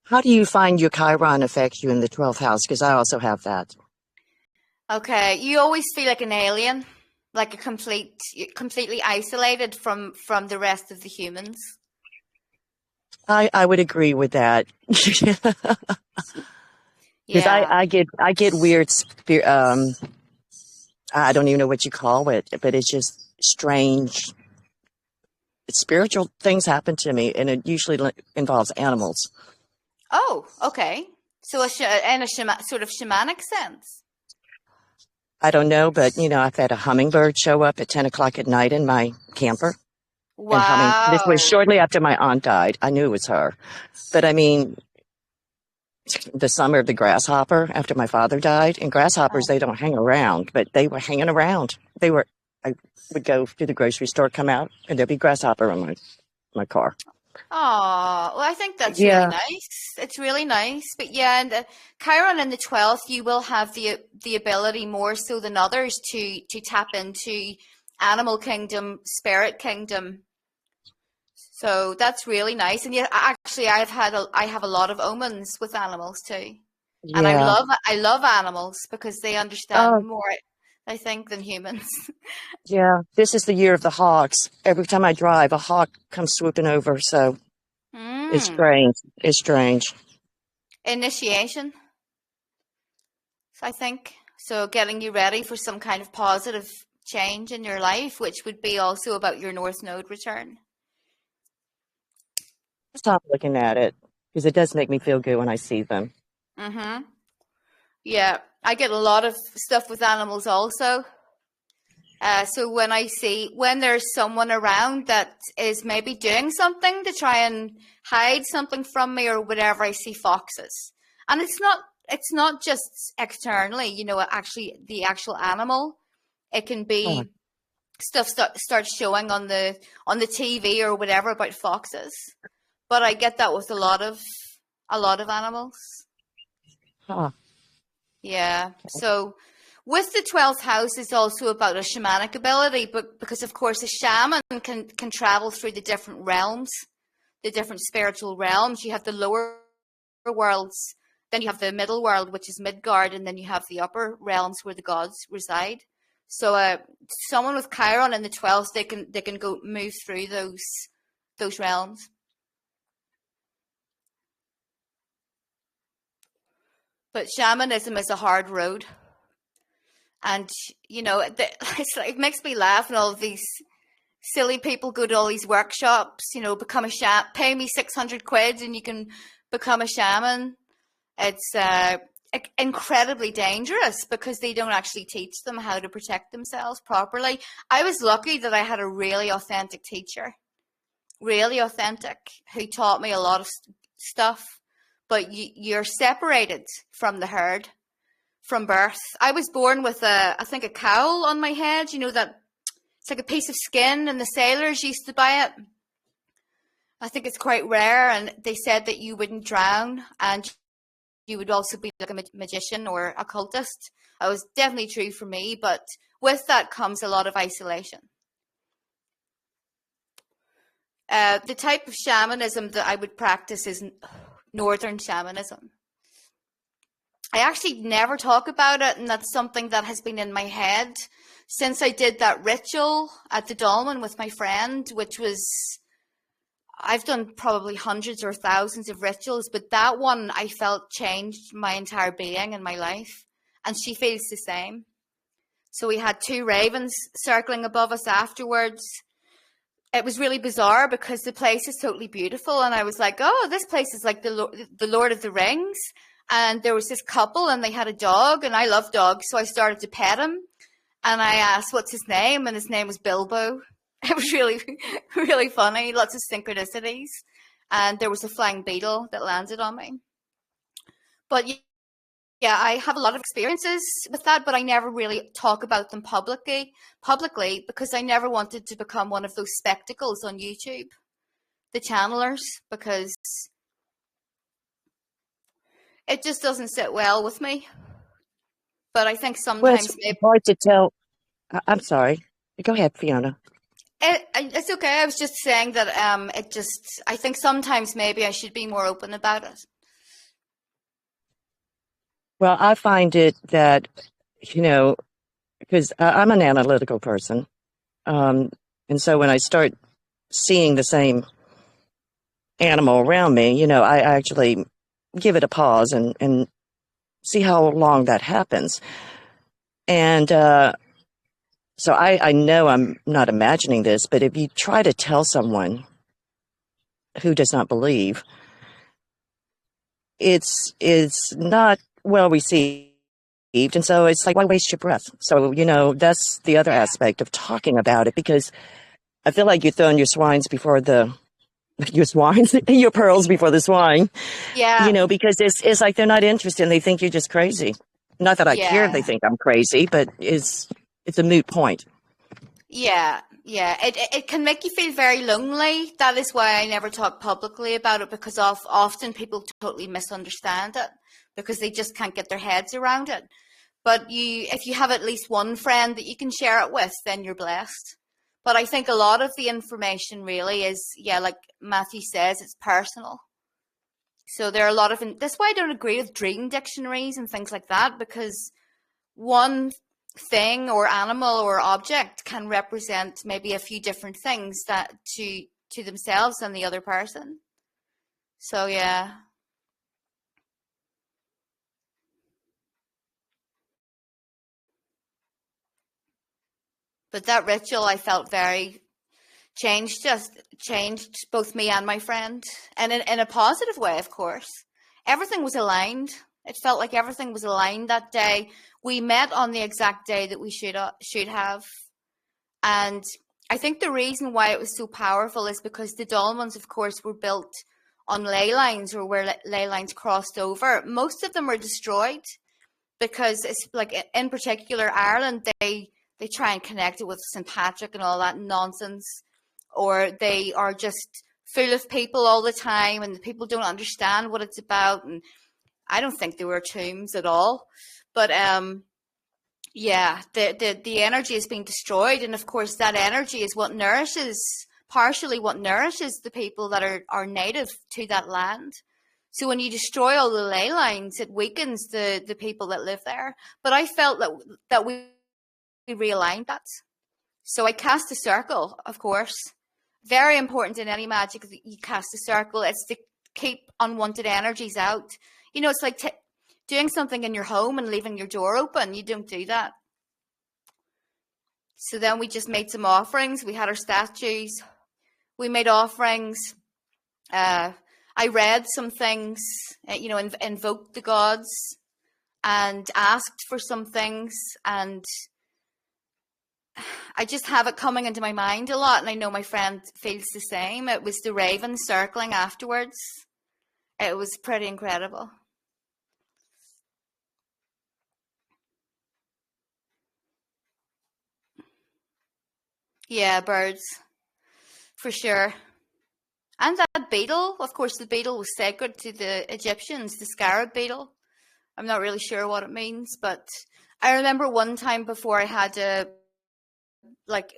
How do you find your Chiron affects you in the 12th house? Because I also have that. Okay, you always feel like an alien, like completely isolated from the rest of the humans. I would agree with that. Because Yeah. I get weird I don't even know what you call it, but it's just strange spiritual things happen to me, and it usually involves animals. Oh, okay. So in a sort of shamanic sense. I don't know, but I've had a hummingbird show up at 10 o'clock at night in my camper. Wow. And this was shortly after my aunt died. I knew it was her. But I mean, the summer of the grasshopper after my father died, and grasshoppers, they don't hang around, but they were hanging around. I would go to the grocery store, come out, and there'd be grasshopper in my car. Oh, well, I think that's really nice. It's really nice. But yeah, and Chiron in the 12th, you will have the ability more so than others to tap into animal kingdom, spirit kingdom. So that's really nice. And yeah, actually, I have a lot of omens with animals too. Yeah. And I love animals because they understand more, I think, than humans. Yeah, this is the year of the hawks. Every time I drive, a hawk comes swooping over. So it's strange. It's strange. Initiation, I think. So getting you ready for some kind of positive change in your life, which would be also about your North Node return. Stop looking at it because it does make me feel good when I see them. Mm-hmm. Yeah, I get a lot of stuff with animals also. So when there's someone around that is maybe doing something to try and hide something from me or whatever, I see foxes. And it's not just externally, actually the actual animal. It can be stuff starts showing on the TV or whatever about foxes. But I get that with a lot of animals. Huh. Yeah. So with the 12th house, it's also about a shamanic ability, but because of course a shaman can travel through the different realms, the different spiritual realms. You have the lower worlds, then you have the middle world, which is Midgard, and then you have the upper realms where the gods reside. So someone with Chiron in the 12th, they can go move through those realms. But shamanism is a hard road. And, it makes me laugh when all of these silly people go to all these workshops, become a shaman, pay me 600 quid and you can become a shaman. It's incredibly dangerous because they don't actually teach them how to protect themselves properly. I was lucky that I had a really authentic teacher, really authentic, who taught me a lot of stuff. But you're separated from the herd from birth. I was born with I think a cowl on my head, that it's like a piece of skin, and the sailors used to buy it. I think it's quite rare, and they said that you wouldn't drown, and you would also be like a magician or occultist. It was definitely true for me, but with that comes a lot of isolation. The type of shamanism that I would practice is northern shamanism. I actually never talk about it, and that's something that has been in my head since I did that ritual at the dolmen with my friend, which was, I've done probably hundreds or thousands of rituals, but that one I felt changed my entire being and my life, and she feels the same. So we had 2 ravens circling above us afterwards. It was really bizarre because the place is totally beautiful, and I was like, oh, this place is like the Lord of the Rings. And there was this couple, and they had a dog, and I love dogs, so I started to pet him, and I asked, what's his name? And his name was Bilbo. It was really, really funny, lots of synchronicities, and there was a flying beetle that landed on me. But yeah, I have a lot of experiences with that, but I never really talk about them publicly because I never wanted to become one of those spectacles on YouTube, the channelers, because it just doesn't sit well with me. But I think Well, it's sometimes maybe hard to tell. I'm sorry. Go ahead, Fiona. it's okay. I was just saying that I think sometimes maybe I should be more open about it. Well, I find it that, because I'm an analytical person. And so when I start seeing the same animal around me, I actually give it a pause and see how long that happens. And so I know I'm not imagining this, but if you try to tell someone who does not believe, it's not well received. And so it's like, why waste your breath? So, that's the other aspect of talking about it, because I feel like you're throwing your your pearls before the swine, Yeah, because it's like they're not interested and they think you're just crazy. Not that I care if they yeah, think I'm crazy, but it's a moot point. yeah. It can make you feel very lonely. That is why I never talk publicly about it, because often people totally misunderstand it because they just can't get their heads around it. But if you have at least one friend that you can share it with, then you're blessed. But I think a lot of the information really is, yeah, like Matthew says, it's personal. So there are a lot of, that's why I don't agree with dream dictionaries and things like that, because one thing or animal or object can represent maybe a few different things that to themselves and the other person. So yeah. But that ritual I felt very changed both me and my friend, and in a positive way, of course. Everything was aligned. It felt like everything was aligned that day. We met on the exact day that we should have, and I think the reason why it was so powerful is because the dolmens, of course, were built on ley lines, or where ley lines crossed over. Most of them are destroyed because it's like, in particular, Ireland, they try and connect it with St. Patrick and all that nonsense, or they are just full of people all the time and the people don't understand what it's about. And I don't think they were tombs at all. But yeah, the energy is being destroyed, and of course that energy is partially what nourishes the people that are native to that land. So when you destroy all the ley lines, it weakens the people that live there. But I felt that we realigned that. So I cast a circle, of course. Very important in any magic that you cast a circle. It's to keep unwanted energies out. It's like doing something in your home and leaving your door open. You don't do that. So then we just made some offerings. We had our statues. We made offerings. I read some things, invoked the gods and asked for some things. And I just have it coming into my mind a lot. And I know my friend feels the same. It was the raven circling afterwards. It was pretty incredible. Yeah, birds, for sure. And that beetle, of course, the beetle was sacred to the Egyptians, the scarab beetle. I'm not really sure what it means, but I remember one time before I had a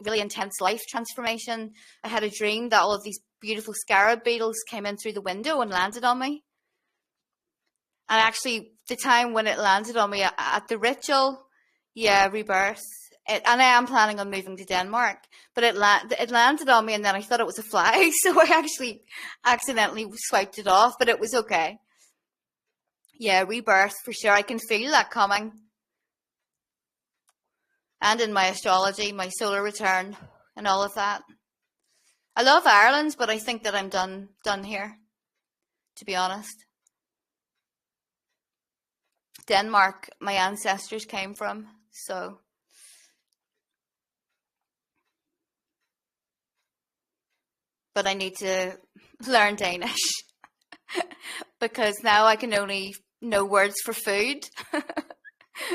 really intense life transformation, I had a dream that all of these beautiful scarab beetles came in through the window and landed on me. And actually, the time when it landed on me at the ritual, yeah, rebirth. And I am planning on moving to Denmark, but it landed on me, and then I thought it was a fly, so I actually accidentally swiped it off, but it was okay. Yeah, rebirth for sure. I can feel that coming. And in my astrology, my solar return, and all of that. I love Ireland, but I think that I'm done here, to be honest. Denmark, my ancestors came from, so. But I need to learn Danish because now I can only know words for food.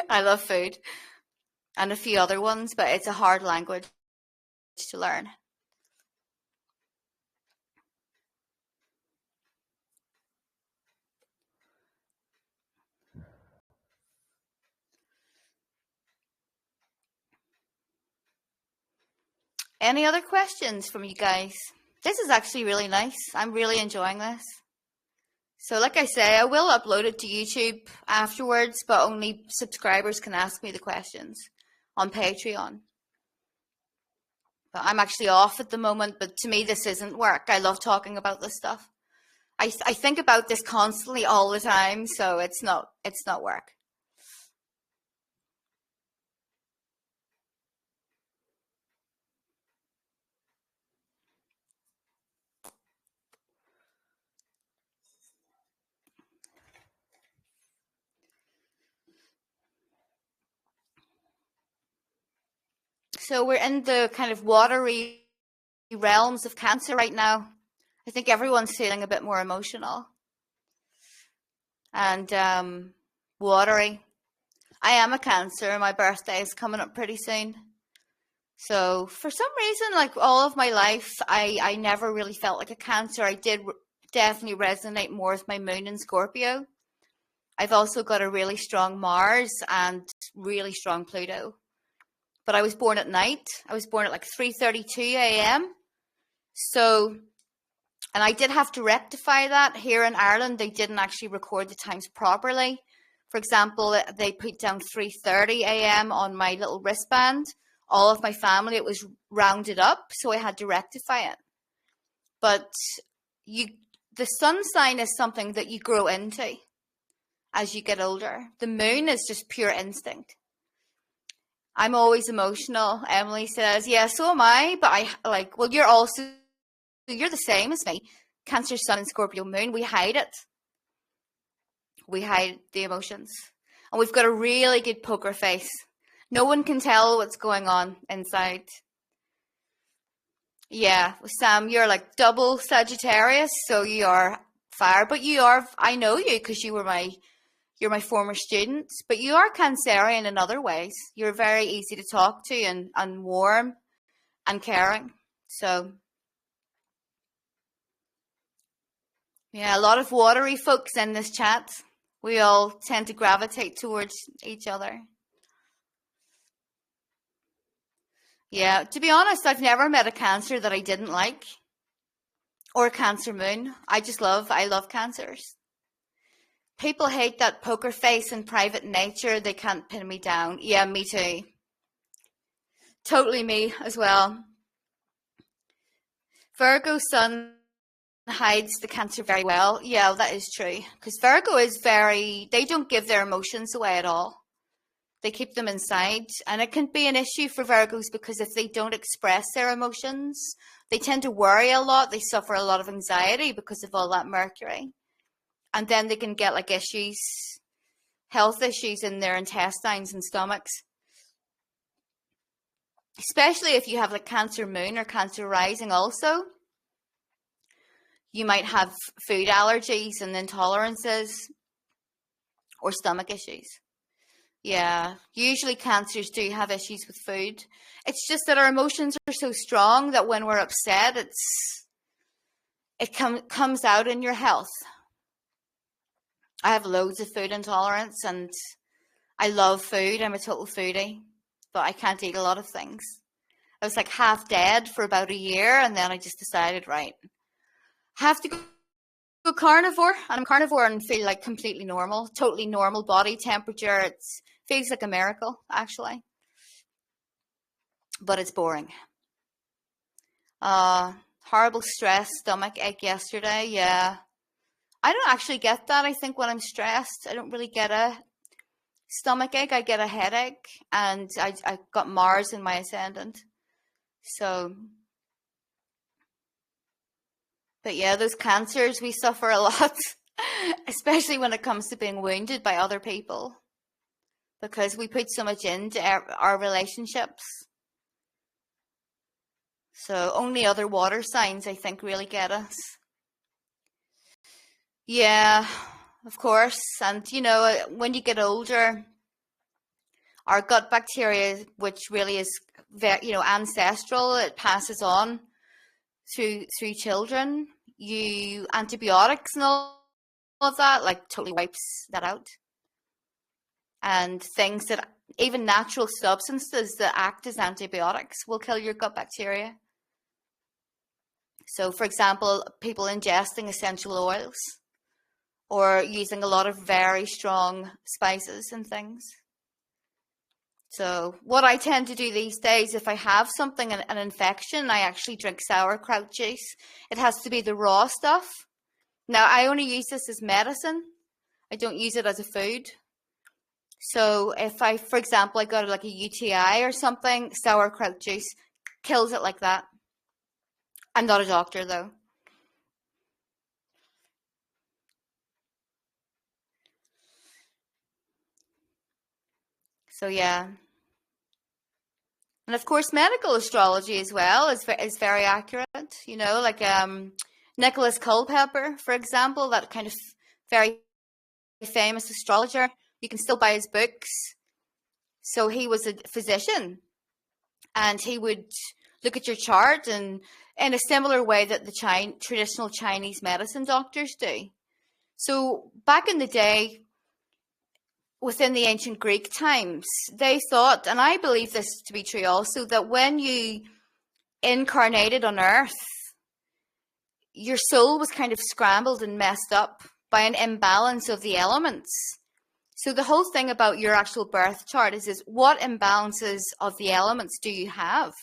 I love food and a few other ones, but it's a hard language to learn. Any other questions from you guys? This is actually really nice. I'm really enjoying this. So like I say, I will upload it to YouTube afterwards, but only subscribers can ask me the questions on Patreon. But I'm actually off at the moment, but to me this isn't work. I love talking about this stuff. I think about this constantly all the time, so it's not work. So we're in the kind of watery realms of Cancer right now. I think everyone's feeling a bit more emotional and watery. I am a Cancer. My birthday is coming up pretty soon. So for some reason, like all of my life, I never really felt like a Cancer. I did definitely resonate more with my moon in Scorpio. I've also got a really strong Mars and really strong Pluto. But I was born at night. I was born at like 3:32 a.m. So, and I did have to rectify that. Here in Ireland, they didn't actually record the times properly. For example, they put down 3:30 a.m. on my little wristband. All of my family, it was rounded up, so I had to rectify it. But the sun sign is something that you grow into as you get older. The moon is just pure instinct. I'm always emotional. Emily says, yeah, so am I. But well, you're the same as me. Cancer, Sun, and Scorpio moon. We hide it. We hide the emotions. And we've got a really good poker face. No one can tell what's going on inside. Yeah, Sam, you're like double Sagittarius. So you are fire. But I know you because you're my former student, but you are Cancerian in other ways. You're very easy to talk to and warm and caring. So, yeah, a lot of watery folks in this chat. We all tend to gravitate towards each other. Yeah, to be honest, I've never met a Cancer that I didn't like. Or a Cancer moon. I love Cancers. People hate that poker face and private nature. They can't pin me down. Yeah, me too. Totally me as well. Virgo Sun hides the Cancer very well. Yeah, that is true. Because Virgo is they don't give their emotions away at all. They keep them inside. And it can be an issue for Virgos because if they don't express their emotions, they tend to worry a lot. They suffer a lot of anxiety because of all that Mercury. And then they can get like health issues in their intestines and stomachs. Especially if you have like Cancer moon or Cancer rising also. You might have food allergies and intolerances or stomach issues. Yeah, usually Cancers do have issues with food. It's just that our emotions are so strong that when we're upset, it comes out in your health. I have loads of food intolerance and I love food. I'm a total foodie, but I can't eat a lot of things. I was like half dead for about a year and then I just decided, right, have to go carnivore, and I'm carnivore and feel like completely normal, totally normal body temperature. It feels like a miracle, actually, but it's boring. Horrible stress, stomach ache yesterday. Yeah, I don't actually get that. I think when I'm stressed, I don't really get a stomach ache. I get a headache, and I got Mars in my ascendant. So, but yeah, those cancers, we suffer a lot, especially when it comes to being wounded by other people, because we put so much into our relationships. So only other water signs, I think, really get us. Yeah, of course. And, when you get older, our gut bacteria, which really is, ancestral, it passes on through children. Antibiotics and all of that, like, totally wipes that out. And things that, even natural substances that act as antibiotics will kill your gut bacteria. So, for example, people ingesting essential oils or using a lot of very strong spices and things. So what I tend to do these days, if I have something, an infection, I actually drink sauerkraut juice. It has to be the raw stuff. Now, I only use this as medicine. I don't use it as a food. So if for example, I got like a UTI or something, sauerkraut juice kills it like that. I'm not a doctor, though. So yeah. And of course, medical astrology as well is very accurate. Like Nicholas Culpeper, for example, that kind of very famous astrologer. You can still buy his books. So he was a physician, and he would look at your chart and in a similar way that the traditional Chinese medicine doctors do. So back in the day, within the ancient Greek times, they thought, and I believe this to be true also, that when you incarnated on Earth, your soul was kind of scrambled and messed up by an imbalance of the elements. So the whole thing about your actual birth chart is what imbalances of the elements do you have?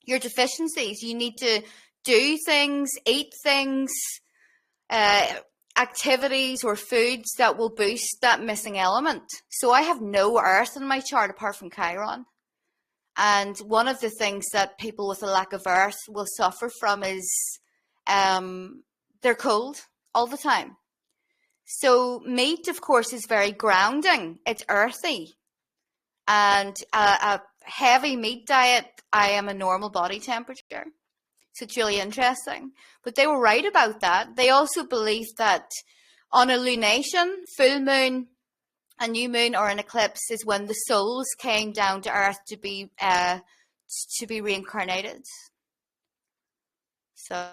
Your deficiencies. You need to do things, eat things, activities or foods that will boost that missing element. So I have no earth in my chart apart from Chiron. And one of the things that people with a lack of earth will suffer from is they're cold all the time. So meat, of course, is very grounding. It's earthy. And a heavy meat diet, I am a normal body temperature. So it's really interesting. But they were right about that. They also believed that on a lunation, full moon, a new moon, or an eclipse is when the souls came down to Earth to be reincarnated. So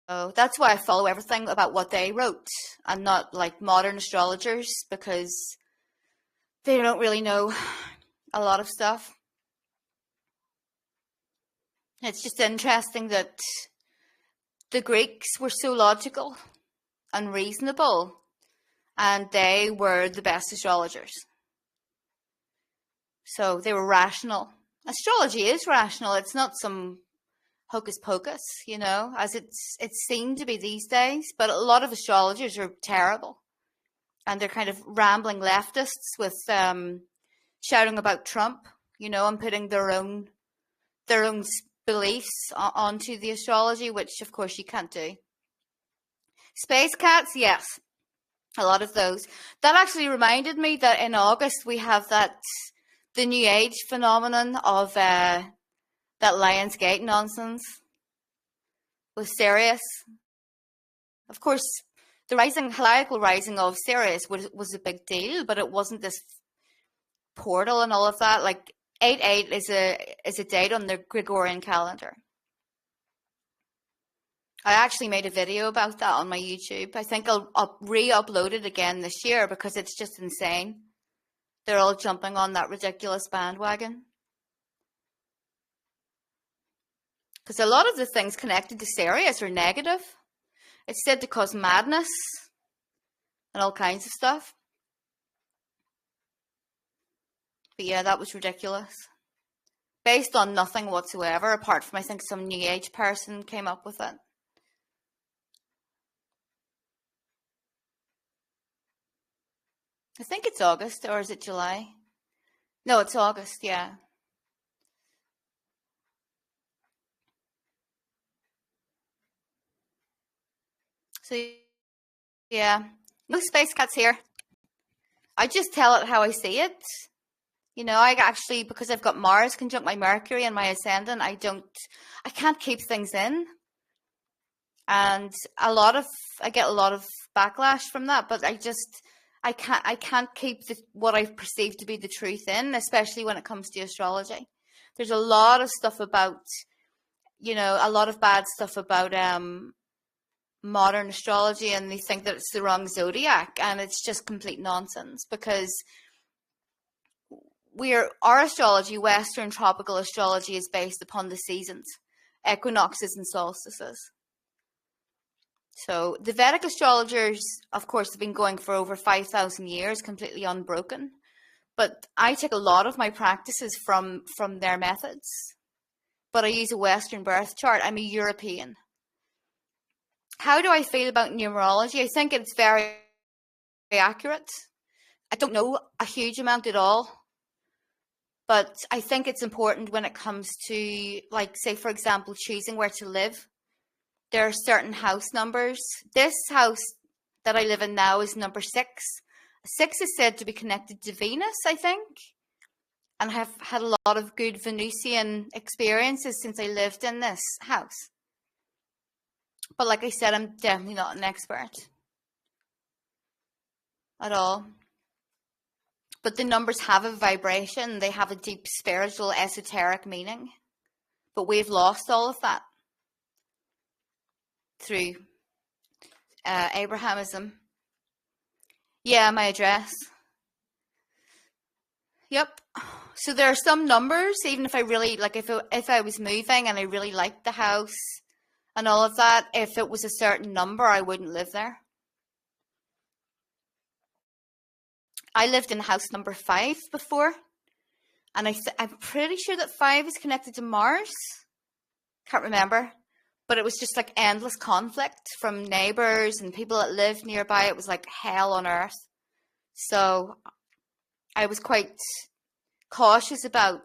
that's why I follow everything about what they wrote. I'm not like modern astrologers because they don't really know a lot of stuff. It's just interesting that the Greeks were so logical and reasonable, and they were the best astrologers. So they were rational. Astrology is rational. It's not some hocus pocus, as it's seen to be these days. But a lot of astrologers are terrible, and they're kind of rambling leftists with shouting about Trump, and putting their own beliefs onto the astrology, which of course you can't do. Space cats, yes, a lot of those. That actually reminded me that in August we have the New Age phenomenon of that Lions Gate nonsense with Sirius. Of course, the heliacal rising of Sirius was a big deal, but it wasn't this portal and all of that. Like 88 is a date on the Gregorian calendar. I actually made a video about that on my YouTube. I think I'll re-upload it again this year because it's just insane. They're all jumping on that ridiculous bandwagon. Because a lot of the things connected to Sirius are negative. It's said to cause madness and all kinds of stuff. But yeah, that was ridiculous. Based on nothing whatsoever, apart from I think some New Age person came up with it. I think it's August, or is it July? No, it's August, yeah. So, yeah. No space cats here. I just tell it how I see it. You know, I actually, because I've got Mars conjunct my Mercury and my ascendant, I can't keep things in. And I get a lot of backlash from that, but I can't keep what I perceive to be the truth in, especially when it comes to astrology. There's a lot of stuff about, a lot of bad stuff about modern astrology, and they think that it's the wrong zodiac, and it's just complete nonsense, because our astrology, Western tropical astrology, is based upon the seasons, equinoxes and solstices. So the Vedic astrologers, of course, have been going for over 5,000 years, completely unbroken. But I take a lot of my practices from their methods. But I use a Western birth chart. I'm a European. How do I feel about numerology? I think it's very, very accurate. I don't know a huge amount at all. But I think it's important when it comes to, like, say, for example, choosing where to live. There are certain house numbers. This house that I live in now is number 6. 6 is said to be connected to Venus, I think. And I have had a lot of good Venusian experiences since I lived in this house. But like I said, I'm definitely not an expert at all. But the numbers have a vibration. They have a deep spiritual, esoteric meaning. But we've lost all of that through Abrahamism. Yeah, my address. Yep. So there are some numbers, even if I really, like, if I was moving and I really liked the house and all of that, if it was a certain number, I wouldn't live there. I lived in house number 5 before, and I'm pretty sure that 5 is connected to Mars. Can't remember. But it was just like endless conflict from neighbors and people that lived nearby. It was like hell on earth. So I was quite cautious about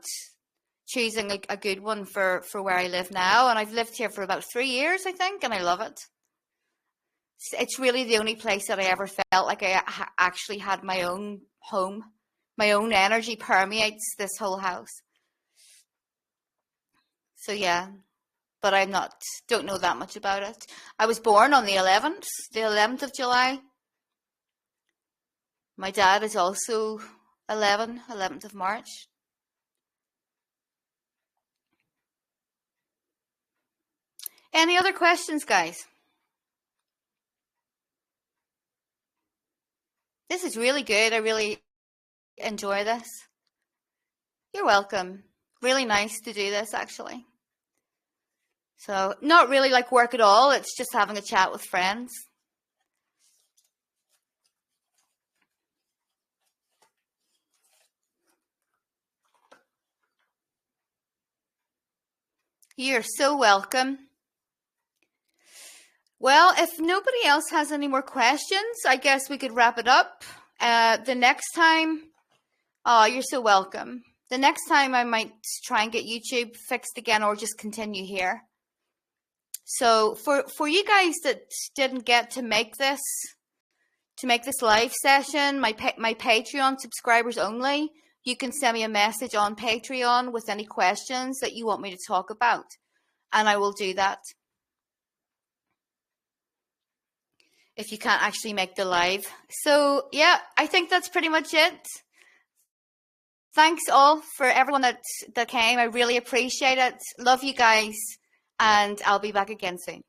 choosing a good one for where I live now. And I've lived here for about 3 years, I think, and I love it. It's really the only place that I ever felt like I actually had my own home. My own energy permeates this whole house. So yeah. But don't know that much about it. I was born on the 11th of July. My dad is also 11th of March. Any other questions, guys? This is really good. I really enjoy this. You're welcome. Really nice to do this, actually. So, not really like work at all. It's just having a chat with friends. You're so welcome. Well, if nobody else has any more questions, I guess we could wrap it up. The next time, you're so welcome. The next time I might try and get YouTube fixed again, or just continue here. So for you guys that didn't get to make this live session, my Patreon subscribers only, you can send me a message on Patreon with any questions that you want me to talk about, and I will do that. If you can't actually make the live. So yeah, I think that's pretty much it. Thanks all for everyone that came. I really appreciate it. Love you guys, and I'll be back again soon.